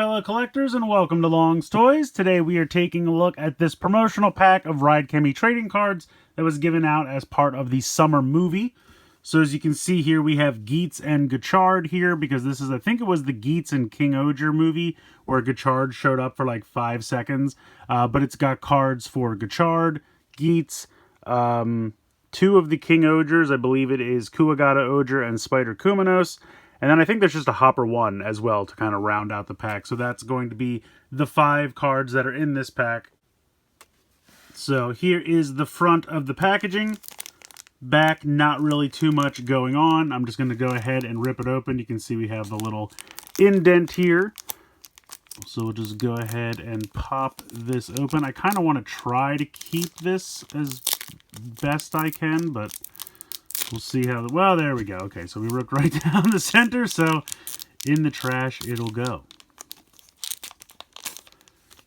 fellow collectors, and welcome to Long's Toys. Today we are taking a look at this promotional pack of Ride Chemy trading cards that was given out as part of the summer movie. So as you can see here, we have Geats and Gotchard here, because this is, I think it was the Geats and King Oger movie, where Gotchard showed up for like 5 seconds. But it's got cards for Gotchard, Geats, 2 of the King Ogers, I believe it is Kuwagata Oger and Spider Kumanos. And then I think there's just a Hopper 1 as well to kind of round out the pack. So that's going to be the 5 cards that are in this pack. So here is the front of the packaging. Back, not really too much going on. I'm just going to go ahead and rip it open. You can see we have the little indent here. So we'll just go ahead and pop this open. I kind of want to try to keep this as best I can, but we'll see how, well, there we go. Okay, so we ripped right down the center, so in the trash it'll go.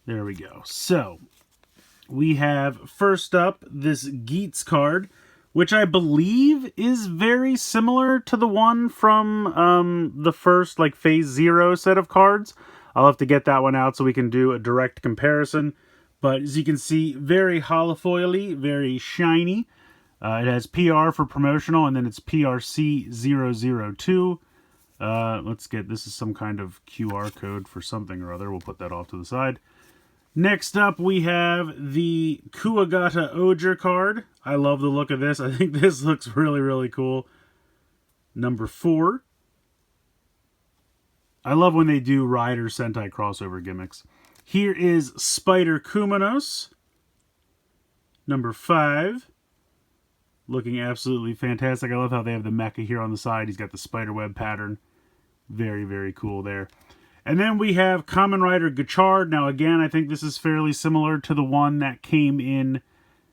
There we go. So, we have, first up, this Geats card, which I believe is very similar to the one from the first, like, Phase 0 set of cards. I'll have to get that one out so we can do a direct comparison. But as you can see, very holofoily, very shiny. It has PR for promotional, and then it's PRC002. Let's get, this is some kind of QR code for something or other. We'll put that off to the side. Next up, we have the Kuwagata Oger card. I love the look of this. I think this looks really, really cool. Number 4. I love when they do Rider Sentai crossover gimmicks. Here is Spider Kumanos. Number 5. Looking absolutely fantastic. I love how they have the mecha here on the side. He's got the spider web pattern. Very, very cool there. And then we have Kamen Rider Gotchard. Now again, I think this is fairly similar to the one that came in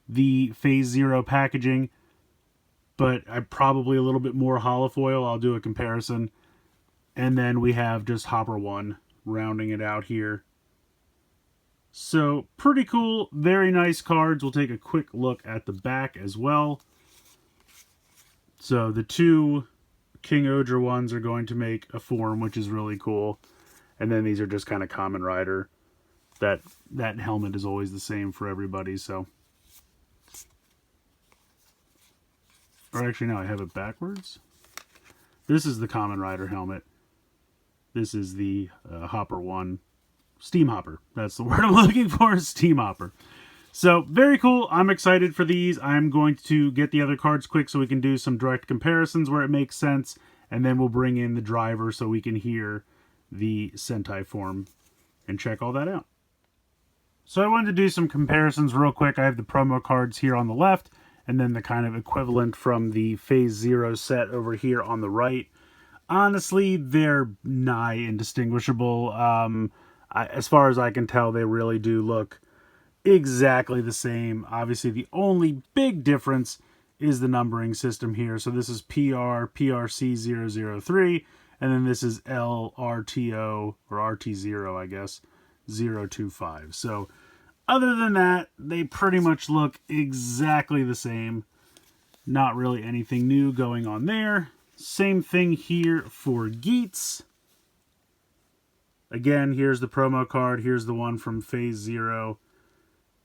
the Phase 0 packaging. But probably a little bit more holofoil. I'll do a comparison. And then we have just Hopper 1 rounding it out here. So, pretty cool. Very nice cards. We'll take a quick look at the back as well. So the 2 King Oger ones are going to make a form, which is really cool. And then these are just kind of Kamen Rider. That helmet is always the same for everybody, so. Or actually, no, I have it backwards. This is the Kamen Rider helmet. This is the Hopper 1. Steam Hopper. That's the word I'm looking for, Steam Hopper. So, very cool. I'm excited for these. I'm going to get the other cards quick so we can do some direct comparisons where it makes sense. And then we'll bring in the driver so we can hear the Sentai form and check all that out. So I wanted to do some comparisons real quick. I have the promo cards here on the left, and then the kind of equivalent from the Phase 0 set over here on the right. Honestly, they're nigh indistinguishable. As far as I can tell, they really do look exactly the same. Obviously, the only big difference is the numbering system here. So this is PRC003, and then this is LRTO, or RT0, I guess, 025. So other than that, they pretty much look exactly the same. Not really anything new going on there. Same thing here for Geats. Again, here's the promo card. Here's the one from Phase 0.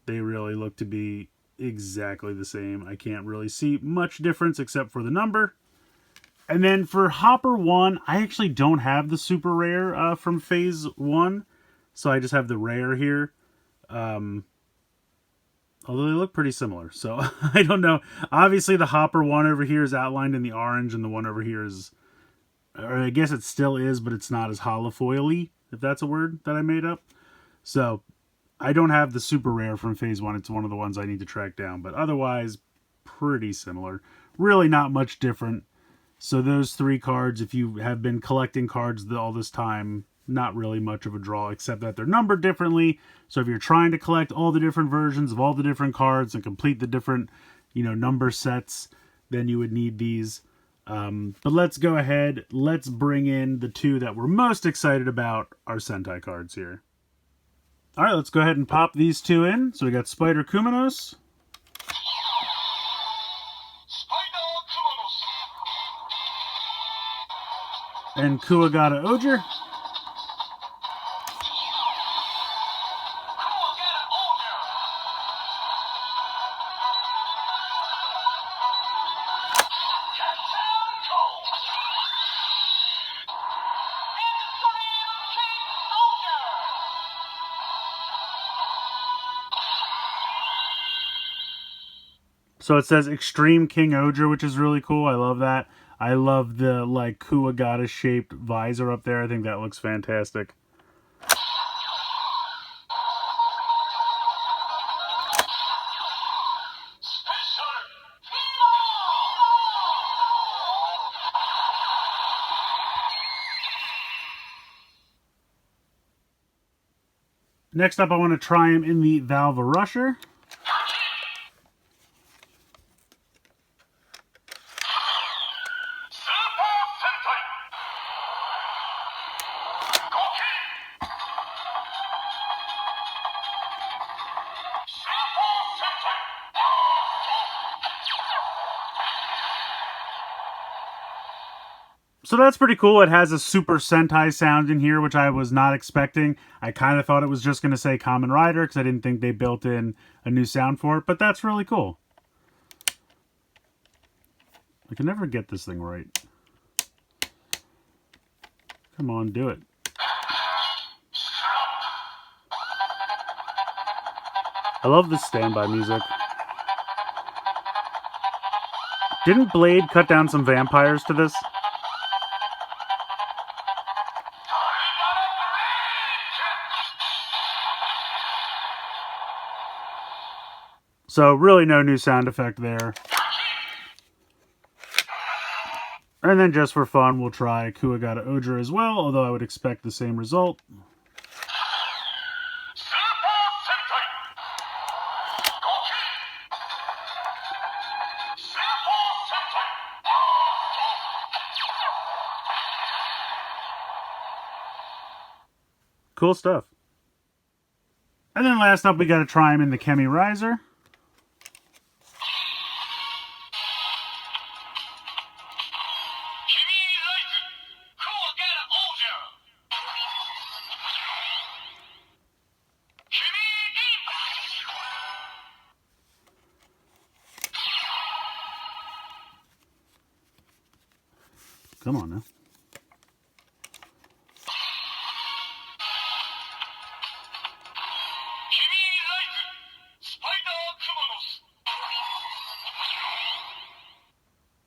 They really look to be exactly the same. I can't really see much difference except for the number. And then for Hopper 1, I actually don't have the super rare from Phase 1. So I just have the rare here. Although they look pretty similar. So I don't know. Obviously the Hopper 1 over here is outlined in the orange, and the one over here is, or I guess it still is, but it's not as holofoily, if that's a word that I made up. So I don't have the super rare from Phase 1. It's one of the ones I need to track down. But otherwise, pretty similar. Really not much different. So those 3 cards, if you have been collecting cards all this time, not really much of a draw, except that they're numbered differently. So if you're trying to collect all the different versions of all the different cards and complete the different, number sets, then you would need these. But let's go ahead. Let's bring in the 2 that we're most excited about, our Sentai cards here. All right, let's go ahead and pop these 2 in. So we got Spider Kumanos. And Kuwagata Oger. So it says Extreme King Odra, which is really cool. I love that. I love the like Kuwagata shaped visor up there. I think that looks fantastic. Next up, I want to try him in the Valva Rusher. So that's pretty cool. It has a Super Sentai sound in here, which I was not expecting. I kind of thought it was just going to say Kamen Rider because I didn't think they built in a new sound for it, but that's really cool. I can never get this thing right. Come on, do it. I love this standby music. Didn't Blade cut down some vampires to this? So really no new sound effect there. And then just for fun, we'll try Kuwagata Odra as well, although I would expect the same result. Cool stuff. And then last up, we got to try him in the Chemy Riser. Come on now.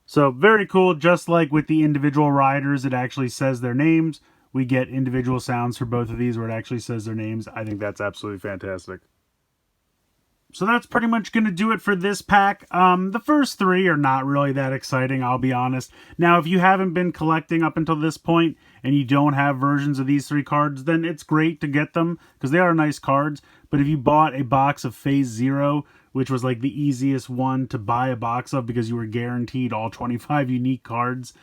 So very cool, just like with the individual riders, it actually says their names. We get individual sounds for both of these where it actually says their names. I think that's absolutely fantastic. So that's pretty much going to do it for this pack. The first three are not really that exciting, I'll be honest. Now, if you haven't been collecting up until this point and you don't have versions of these three cards, then it's great to get them because they are nice cards. But if you bought a box of Phase Zero, which was like the easiest one to buy a box of because you were guaranteed all 25 unique cards,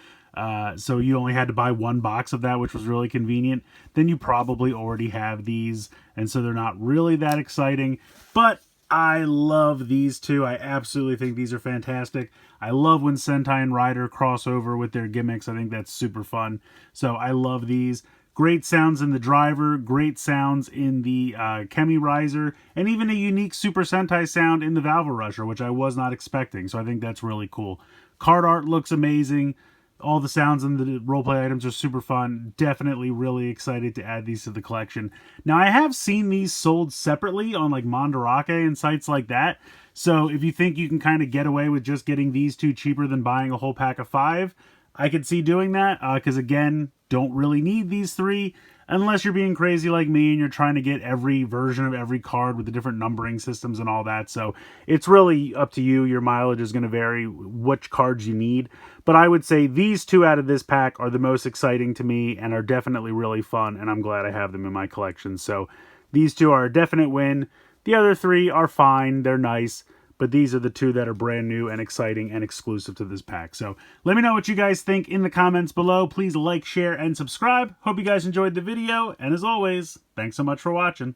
so you only had to buy one box of that, which was really convenient, then you probably already have these, and so they're not really that exciting. But I love these two. I absolutely think these are fantastic. I love when Sentai and Rider cross over with their gimmicks. I think that's super fun. So I love these. Great sounds in the driver, great sounds in the Chemy Riser, and even a unique Super Sentai sound in the Valva Rusher, which I was not expecting. So I think that's really cool. Card art looks amazing. All the sounds in the roleplay items are super fun. Definitely really excited to add these to the collection. Now, I have seen these sold separately on like Mandarake and sites like that. So if you think you can kind of get away with just getting these two cheaper than buying a whole pack of 5, I could see doing that. Because again, don't really need these 3 unless you're being crazy like me and you're trying to get every version of every card with the different numbering systems and all that. So it's really up to you. Your mileage is going to vary which cards you need. But I would say these 2 out of this pack are the most exciting to me and are definitely really fun. And I'm glad I have them in my collection. So these 2 are a definite win. The other 3 are fine. They're nice. But these are the 2 that are brand new and exciting and exclusive to this pack. So let me know what you guys think in the comments below. Please like, share, and subscribe. Hope you guys enjoyed the video. And as always, thanks so much for watching.